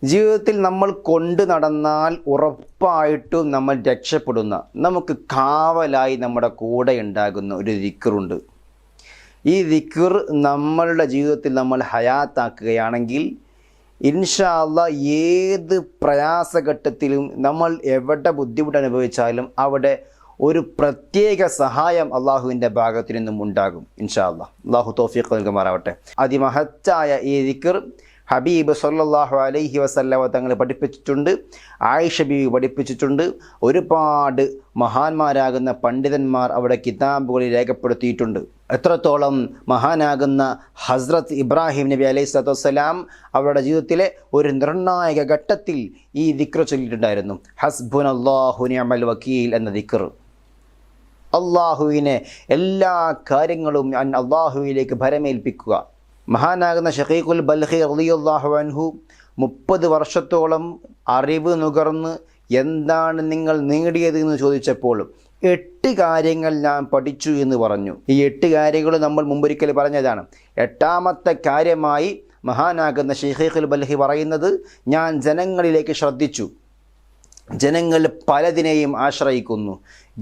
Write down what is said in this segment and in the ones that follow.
ജീവിതത്തിൽ നമ്മൾ കൊണ്ടു നടന്നാൽ ഉറപ്പായിട്ടും നമ്മൾ രക്ഷപ്പെടുന്ന, നമുക്ക് കാവലായി നമ്മുടെ കൂടെ ഉണ്ടാകുന്ന ഒരു ദിക്റുണ്ട്. ഈ ദിക്ർ നമ്മളുടെ ജീവിതത്തിൽ നമ്മൾ ഹയാത്താക്കുകയാണെങ്കിൽ ഇൻഷാ അല്ലാഹ് ഏത് പ്രയാസഘട്ടത്തിലും നമ്മൾ എവിടെ ബുദ്ധിമുട്ട് അനുഭവിച്ചാലും അവിടെ ഒരു പ്രത്യേക സഹായം അള്ളാഹുവിൻ്റെ ഭാഗത്തു നിന്നും ഉണ്ടാകും ഇൻഷാ അല്ലാഹ്. അള്ളാഹു തൗഫീഖ് നൽകുമാറാവട്ടെ. അതിമഹത്തായ ഈ ദിക്ർ ഹബീബ് സല്ലല്ലാഹു അലൈഹി വസല്ലമ തങ്ങൾ പഠിപ്പിച്ചിട്ടുണ്ട്, ആയിഷ ബീവി പഠിപ്പിച്ചിട്ടുണ്ട്. ഒരുപാട് മഹാന്മാരാകുന്ന പണ്ഡിതന്മാർ അവിടെ കിതാബുകളിൽ രേഖപ്പെടുത്തിയിട്ടുണ്ട്. എത്രത്തോളം മഹാനാകുന്ന ഹസ്രത്ത് ഇബ്രാഹിം നബി അലൈഹി സ്വലാത്തു വസ്സലാം അവരുടെ ജീവിതത്തിലെ ഒരു നിർണായക ഘട്ടത്തിൽ ഈ ദിക്ർ ചൊല്ലിയിട്ടുണ്ടായിരുന്നു. ഹസ്ബുനല്ലാഹു നിഅമൽ വക്കീൽ എന്ന ദിക്ർ. അള്ളാഹുവിനെ എല്ലാ കാര്യങ്ങളും അള്ളാഹുവിലേക്ക് ഭരമേൽപ്പിക്കുക. മഹാനാകുന്ന ഷഖീഖുൽ ബൽഖി റളിയല്ലാഹു അൻഹു 30 വർഷത്തോളം അറിവ് നുകർന്ന് എന്താണ് നിങ്ങൾ നേടിയത് എന്ന് ചോദിച്ചപ്പോൾ 8 കാര്യങ്ങൾ ഞാൻ പഠിച്ചു എന്ന് പറഞ്ഞു. ഈ 8 കാര്യങ്ങൾ നമ്മൾ മുമ്പൊരിക്കൽ പറഞ്ഞതാണ്. 8ാമത്തെ കാര്യമായി മഹാനാകുന്ന ഷഖീഖുൽ ബൽഖി പറയുന്നത്, ഞാൻ ജനങ്ങളിലേക്ക് ശ്രദ്ധിച്ചു. ജനങ്ങൾ പലതിനെയും ആശ്രയിക്കുന്നു.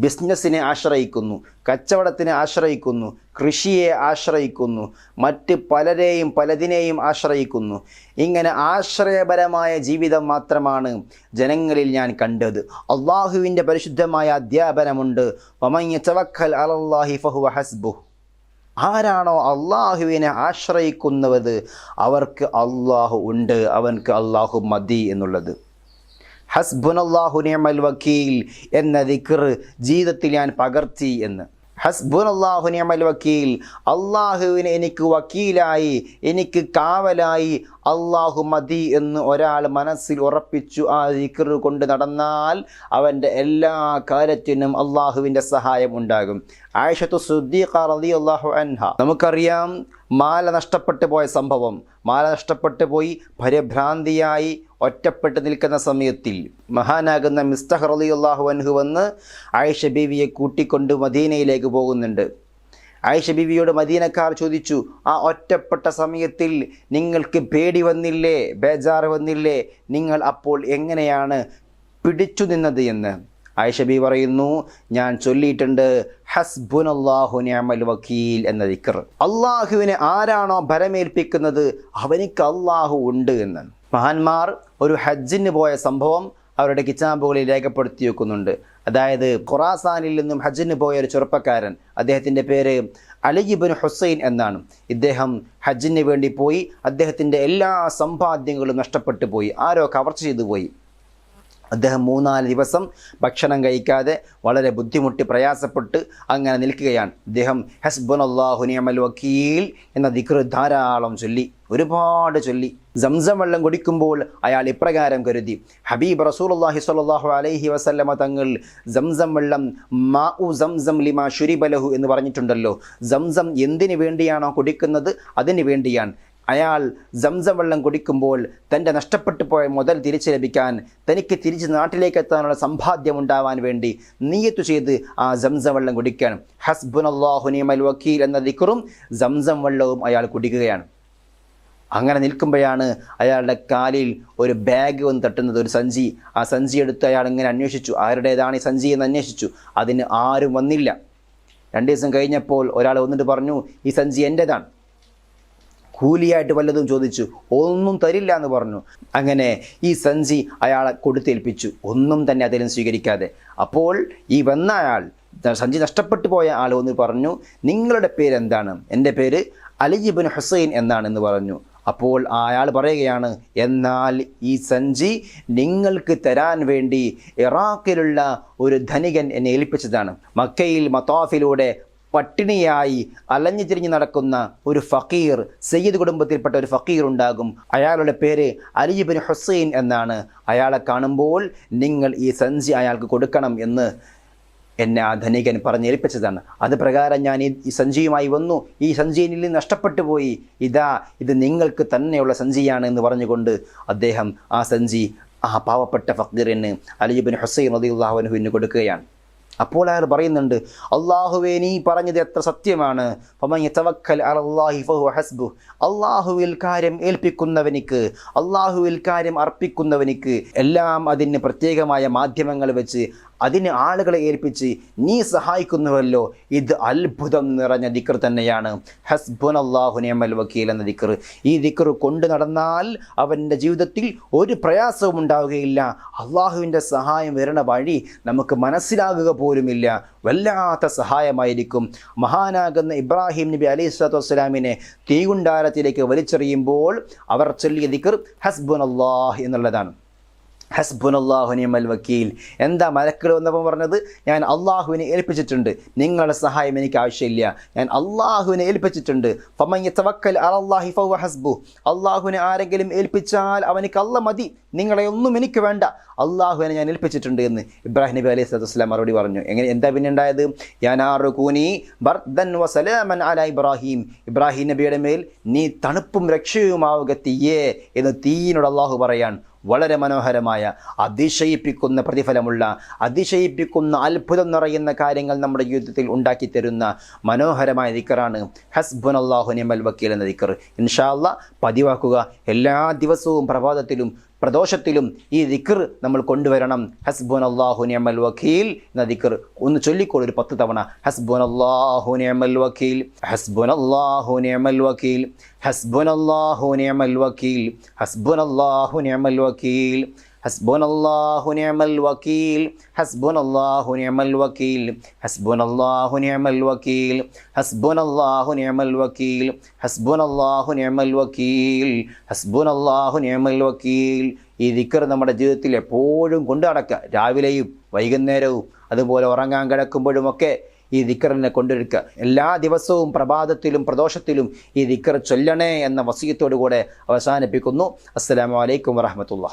ബിസിനസ്സിനെ ആശ്രയിക്കുന്നു, കച്ചവടത്തിനെ ആശ്രയിക്കുന്നു, കൃഷിയെ ആശ്രയിക്കുന്നു, മറ്റ് പലതിനെയും ആശ്രയിക്കുന്നു. ഇങ്ങനെ ആശ്രയപരമായ ജീവിതം മാത്രമാണ് ജനങ്ങളിൽ ഞാൻ കണ്ടത്. അള്ളാഹുവിൻ്റെ പരിശുദ്ധമായ അധ്യാപനമുണ്ട്, വമൻ യതവക്കൽ അലല്ലാഹി ഫഹുവ ഹസ്ബുഹ്. ആരാണോ അള്ളാഹുവിനെ ആശ്രയിക്കുന്നത് അവർക്ക് അള്ളാഹു ഉണ്ട്, അവൻക്ക് അള്ളാഹു മതി എന്നുള്ളത്. ഹസ്ബുനല്ലാഹു നിഅമൽ വക്കീൽ എന്ന ദിക്ർ ജീവിതത്തിൽ ഞാൻ പകർത്തി എന്ന്. ഹസ്ബുനല്ലാഹു നിഅമൽ വക്കീൽ, അള്ളാഹുവിനെ എനിക്ക് വക്കീലായി, എനിക്ക് കാവലായി അള്ളാഹു മതി എന്ന് ഒരാൾ മനസ്സിൽ ഉറപ്പിച്ചു ആ ദിക്ർ കൊണ്ട് നടന്നാൽ അവൻ്റെ എല്ലാ കാര്യത്തിനും അള്ളാഹുവിൻ്റെ സഹായം ഉണ്ടാകും. ആയിഷത്തു സിദ്ദീഖ റളിയല്ലാഹു അൻഹ, നമുക്കറിയാം മാല നഷ്ടപ്പെട്ടു പോയ സംഭവം. മാല നഷ്ടപ്പെട്ടു പോയി ഭയഭ്രാന്തിയായി ഒറ്റപ്പെട്ട് നിൽക്കുന്ന സമയത്തിൽ മഹാനാകുന്ന മിസ്തഹ് റളിയല്ലാഹു അൻഹു വന്ന് ആയിഷ ബീവിയെ കൂട്ടിക്കൊണ്ട് മദീനയിലേക്ക് പോകുന്നുണ്ട്. ആയിഷ ബീവിയോട് മദീനക്കാർ ചോദിച്ചു, ആ ഒറ്റപ്പെട്ട സമയത്തിൽ നിങ്ങൾക്ക് പേടി വന്നില്ലേ, ബേജാറ് വന്നില്ലേ, നിങ്ങൾ അപ്പോൾ എങ്ങനെയാണ് പിടിച്ചു നിന്നത് എന്ന്. ആയിഷ ബീവി പറയുന്നു, ഞാൻ ചൊല്ലിയിട്ടുണ്ട് ഹസ്ബുനല്ലാഹു നിഅമൽ വക്കീൽ എന്ന ദിക്ർ. അള്ളാഹുവിനെ ആരാണോ ഭരമേൽപ്പിക്കുന്നത് അവനിക്ക് അള്ളാഹു ഉണ്ട് എന്ന്. മഹാന്മാർ ഒരു ഹജ്ജിന് പോയ സംഭവം അവരുടെ കിതാബുകളിൽ രേഖപ്പെടുത്തി വെക്കുന്നുണ്ട്. അതായത് ഖുറാസാനിൽ നിന്നും ഹജ്ജിന് പോയ ഒരു ചെറുപ്പക്കാരൻ, അദ്ദേഹത്തിൻ്റെ പേര് അലി ഇബ്നു ഹുസൈൻ എന്നാണ്. ഇദ്ദേഹം ഹജ്ജിന് വേണ്ടി പോയി. അദ്ദേഹത്തിൻ്റെ എല്ലാ സമ്പാദ്യങ്ങളും നഷ്ടപ്പെട്ടു പോയി, ആരോ കവർച്ച ചെയ്തു പോയി. അദ്ദേഹം 3-4 ദിവസം ഭക്ഷണം കഴിക്കാതെ വളരെ ബുദ്ധിമുട്ടി പ്രയാസപ്പെട്ട് അങ്ങനെ നിൽക്കുകയാണ്. അദ്ദേഹം ഹസ്ബുനല്ലാഹു നിഅമൽ വക്കീൽ എന്ന ദിക്ർ ധാരാളം ചൊല്ലി, ഒരുപാട് ചൊല്ലി. സംസം വെള്ളം കുടിക്കുമ്പോൾ അയാൾ ഇപ്രകാരം കരുതി, ഹബീബ് റസൂലുള്ളാഹി സ്വല്ലല്ലാഹു അലൈഹി വസല്ലമ തങ്ങൾ സംസം വെള്ളം മാഉ സംസം ലിമാ ശുരിബ ലഹു എന്ന് പറഞ്ഞിട്ടുണ്ടല്ലോ. സംസം എന്തിനു വേണ്ടിയാണോ കുടിക്കുന്നത് അതിനു വേണ്ടിയാണ്. അയാൾ സംസം വെള്ളം കുടിക്കുമ്പോൾ തൻ്റെ നഷ്ടപ്പെട്ടു പോയ മുതൽ തിരിച്ചു ലഭിക്കാൻ, തനിക്ക് തിരിച്ച് നാട്ടിലേക്ക് എത്താനുള്ള സമ്പാദ്യം ഉണ്ടാവാൻ വേണ്ടി നിയ്യത്ത് ചെയ്ത് ആ സംസം വെള്ളം കുടിക്കുകയാണ്. ഹസ്ബുനല്ലാഹു നിഅമൽ വക്കീൽ എന്ന ദിക്റും സംസം വെള്ളവും അയാൾ കുടിക്കുകയാണ്. അങ്ങനെ നിൽക്കുമ്പോഴാണ് അയാളുടെ കാലിൽ ഒരു ബാഗ് വന്ന് തട്ടുന്നത്, ഒരു സഞ്ചി. ആ സഞ്ചി എടുത്ത് അയാൾ ഇങ്ങനെ അന്വേഷിച്ചു, ആരുടേതാണ് ഈ സഞ്ചി എന്ന് അന്വേഷിച്ചു. അതിന് ആരും വന്നില്ല. 2 ദിവസം കഴിഞ്ഞപ്പോൾ ഒരാൾ വന്നിട്ട് പറഞ്ഞു, ഈ സഞ്ചി എൻ്റേതാണ്. കൂലിയായിട്ട് വല്ലതും ചോദിച്ചു, ഒന്നും തരില്ല എന്ന് പറഞ്ഞു. അങ്ങനെ ഈ സഞ്ചി അയാളെ കൊടുത്തേൽപ്പിച്ചു, ഒന്നും തന്നെ അതിലും സ്വീകരിക്കാതെ. അപ്പോൾ ഈ വന്ന ആൾ, സഞ്ചി നഷ്ടപ്പെട്ടു പോയ ആൾ ഒന്ന് പറഞ്ഞു, നിങ്ങളുടെ പേരെന്താണ്? എൻ്റെ പേര് അലി ഇബ്നു ഹുസൈൻ എന്നാണെന്ന് പറഞ്ഞു. അപ്പോൾ അയാൾ പറയുകയാണ്, എന്നാൽ ഈ സഞ്ചി നിങ്ങൾക്ക് തരാൻ വേണ്ടി ഇറാഖിലുള്ള ഒരു ധനികൻ എന്നെ ഏൽപ്പിച്ചതാണ്. മക്കയിൽ മത്താഫിലൂടെ പട്ടിണിയായി അലഞ്ഞു തിരിഞ്ഞ് നടക്കുന്ന ഒരു ഫക്കീർ, സയ്യിദ് കുടുംബത്തിൽപ്പെട്ട ഒരു ഫക്കീർ ഉണ്ടാകും. അയാളുടെ പേര് അലി ഇബ്നു ഹുസൈൻ എന്നാണ്. അയാളെ കാണുമ്പോൾ നിങ്ങൾ ഈ സഞ്ചി അയാൾക്ക് കൊടുക്കണം എന്ന് എന്നെ ആ ധനികൻ പറഞ്ഞേൽപ്പിച്ചതാണ്. അത് പ്രകാരം ഞാൻ ഈ സഞ്ചിയുമായി വന്നു. ഈ സഞ്ചിയിൽ നിന്ന് നഷ്ടപ്പെട്ടു പോയി. ഇത് നിങ്ങൾക്ക് തന്നെയുള്ള സഞ്ചിയാണ് എന്ന് പറഞ്ഞുകൊണ്ട് അദ്ദേഹം ആ സഞ്ചി ആ പാവപ്പെട്ട ഫക്കീറിന് അലി ഇബ്നു ഹുസൈൻ റളിയല്ലാഹു അൻഹുവിന് കൊടുക്കുകയാണ്. അപ്പോൾ അയാൾ പറയുന്നുണ്ട്, അള്ളാഹുവേ നീ പറഞ്ഞത് എത്ര സത്യമാണ്. ഫമൻ യതവക്കൽ അലല്ലാഹി ഫഹുവ ഹസ്ബുഹ്. അള്ളാഹുവിൽ കാര്യം ഏൽപ്പിക്കുന്നവനിക്ക്, അള്ളാഹുവിൽ കാര്യം അർപ്പിക്കുന്നവനിക്ക് എല്ലാം അതിന് പ്രത്യേകമായ മാധ്യമങ്ങൾ വെച്ച് അതിന് ആളുകളെ ഏൽപ്പിച്ച് നീ സഹായിക്കുന്നുവല്ലോ. ഇത് അത്ഭുതം നിറഞ്ഞ ദിക്ർ തന്നെയാണ് ഹസ്ബുനല്ലാഹു നിഅമൽ വക്കീൽ എന്ന ദിക്ർ. ഈ ദിക്ർ കൊണ്ട് നടന്നാൽ അവൻ്റെ ജീവിതത്തിൽ ഒരു പ്രയാസവും ഉണ്ടാവുകയില്ല. അള്ളാഹുവിൻ്റെ സഹായം വരണ വഴി നമുക്ക് മനസ്സിലാകുക പോലുമില്ല. വല്ലാത്ത സഹായമായിരിക്കും. മഹാനാകുന്ന ഇബ്രാഹിം നബി അലൈഹി സ്വലാത്തു വസ്സലാമിനെ തീകുണ്ടാരത്തിലേക്ക് വലിച്ചെറിയുമ്പോൾ അവർ ചൊല്ലിയ ദിക്ർ ഹസ്ബുനല്ലാഹ് എന്നുള്ളതാണ്. ഹസ്ബുനല്ലാഹു നിഅമൽ വക്കീൽ. എന്താ മലക്കുകൾ വന്നപ്പോൾ പറഞ്ഞത്? ഞാൻ അള്ളാഹുവിനെ ഏൽപ്പിച്ചിട്ടുണ്ട്, നിങ്ങളുടെ സഹായം എനിക്ക് ആവശ്യമില്ല, ഞാൻ അള്ളാഹുവിനെ ഏൽപ്പിച്ചിട്ടുണ്ട്. ഫമൻ യതവക്കൽ അലല്ലാഹി ഫഹുവ ഹസ്ബുഹ്. അള്ളാഹുവിനെ ആരെങ്കിലും ഏൽപ്പിച്ചാൽ അവനിക്ക് അല്ല മതി, നിങ്ങളെ ഒന്നും എനിക്ക് വേണ്ട, അള്ളാഹുവിനെ ഞാൻ ഏൽപ്പിച്ചിട്ടുണ്ട് എന്ന് ഇബ്രാഹിം നബി അലൈഹി സ്വലാത്തു വസ്സലാം മറുപടി പറഞ്ഞു. എന്താ പിന്നെ ഉണ്ടായത്? യാ നാറു കൂനി ബർദൻ വസലാമൻ അലാ ഇബ്രാഹിം. ഇബ്രാഹിം നബിയുടെ മേൽ നീ തണുപ്പും രക്ഷയുമാവുക തീയേ എന്ന് തീയിനോട് അള്ളാഹു പറയാൻ. വളരെ മനോഹരമായ, അതിശയിപ്പിക്കുന്ന പ്രതിഫലമുള്ള, അതിശയിപ്പിക്കുന്ന അത്ഭുതം നിറയുന്ന കാര്യങ്ങൾ നമ്മുടെ ജീവിതത്തിൽ ഉണ്ടാക്കി തരുന്ന മനോഹരമായ ദിക്റാണ് ഹസ്ബുനല്ലാഹു നിഅമൽ വക്കീൽ എന്ന ദിക്ർ. ഇൻഷാ അല്ലാഹ് പതിവാക്കുക. എല്ലാ ദിവസവും പ്രഭാതത്തിലും പ്രദോഷത്തിലും ഈ ദിക്ർ നമ്മൾ കൊണ്ടുവരണം. ഹസ്ബുനല്ലാഹു നിഅമൽ വക്കീൽ എന്ന ദിക്ർ ഒന്ന് ചൊല്ലിക്കോളൂ ഒരു 10 തവണ. ഹസ്ബുനല്ലാഹു നിഅമൽ വക്കീൽ, ഹസ്ബുനല്ലാഹു നിഅമൽ വക്കീൽ, ഹസ്ബുനല്ലാഹു നിഅമൽ വക്കീൽ, ഹസ്ബുനല്ലാഹു നിഅമൽ വക്കീൽ, ഹസ്ബുനല്ലാഹു നിഅമൽ വക്കീൽ, ഹസ്ബുനല്ലാഹു നിഅമൽ വക്കീൽ, ഹസ്ബുനല്ലാഹു നിഅമൽ വക്കീൽ, ഹസ്ബുനല്ലാഹു നിഅമൽ വക്കീൽ, ഹസ്ബുനല്ലാഹു നിഅമൽ വക്കീൽ, ഹസ്ബുനല്ലാഹു നിഅമൽ വക്കീൽ. ഈ ദിക്ർ നമ്മുടെ ജീവിതത്തിൽ എപ്പോഴും കൊണ്ടു നടക്കുക. രാവിലെയും വൈകുന്നേരവും അതുപോലെ ഉറങ്ങാൻ കിടക്കുമ്പോഴുമൊക്കെ ഈ ദിക്റിനെ കൊണ്ടുവരിക. എല്ലാ ദിവസവും പ്രഭാതത്തിലും പ്രദോഷത്തിലും ഈ ദിക്ർ ചൊല്ലണേ എന്ന വസിയത്തോടു കൂടെ അവസാനിപ്പിക്കുന്നു. അസ്സലാമു അലൈക്കും വറഹ്മത്തുള്ളാഹി.